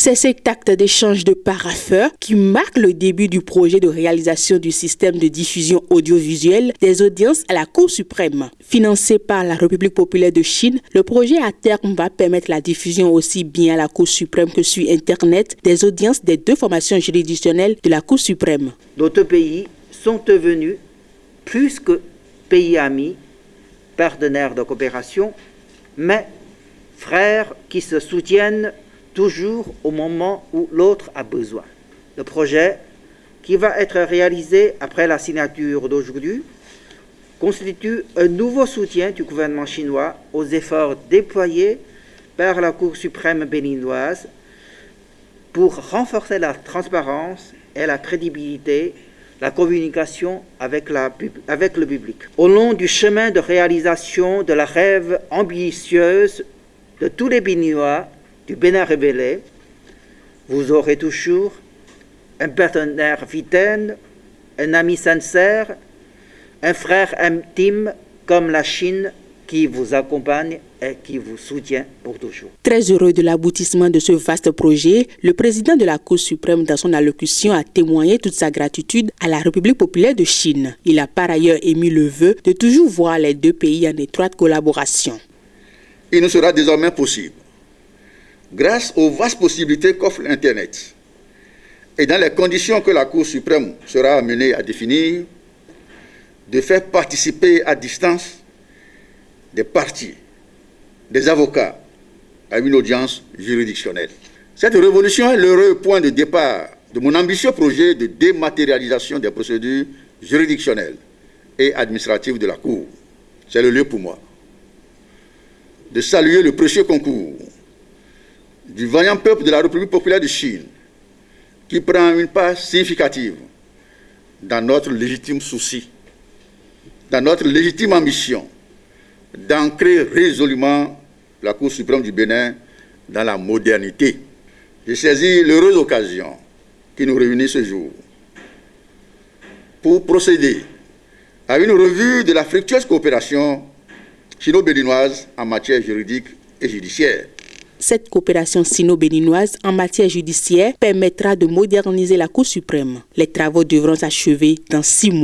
C'est cet acte d'échange de parapheurs qui marque le début du projet de réalisation du système de diffusion audiovisuelle des audiences à la Cour suprême. Financé par la République populaire de Chine, le projet à terme va permettre la diffusion aussi bien à la Cour suprême que sur Internet des audiences des deux formations juridictionnelles de la Cour suprême. D'autres pays sont devenus plus que pays amis, partenaires de coopération, mais frères qui se soutiennent toujours au moment où l'autre a besoin. Le projet, qui va être réalisé après la signature d'aujourd'hui, constitue un nouveau soutien du gouvernement chinois aux efforts déployés par la Cour suprême béninoise pour renforcer la transparence et la crédibilité, la communication avec le public. Au long du chemin de réalisation de la rêve ambitieuse de tous les Béninois du Bénin révélé, vous aurez toujours un partenaire fidèle, un ami sincère, un frère intime comme la Chine qui vous accompagne et qui vous soutient pour toujours. Très heureux de l'aboutissement de ce vaste projet, le président de la Cour suprême, dans son allocution, a témoigné toute sa gratitude à la République populaire de Chine. Il a par ailleurs émis le vœu de toujours voir les deux pays en étroite collaboration. Il nous sera désormais possible, grâce aux vastes possibilités qu'offre l'Internet et dans les conditions que la Cour suprême sera amenée à définir, de faire participer à distance des parties, des avocats à une audience juridictionnelle. Cette révolution est l'heureux point de départ de mon ambitieux projet de dématérialisation des procédures juridictionnelles et administratives de la Cour. C'est le lieu pour moi de saluer le précieux concours du vaillant peuple de la République populaire de Chine qui prend une part significative dans notre légitime souci, dans notre légitime ambition d'ancrer résolument la Cour suprême du Bénin dans la modernité. J'ai saisi l'heureuse occasion qui nous réunit ce jour pour procéder à une revue de la fructueuse coopération sino-béninoise en matière juridique et judiciaire. Cette coopération sino-béninoise en matière judiciaire permettra de moderniser la Cour suprême. Les travaux devront s'achever dans 6 mois.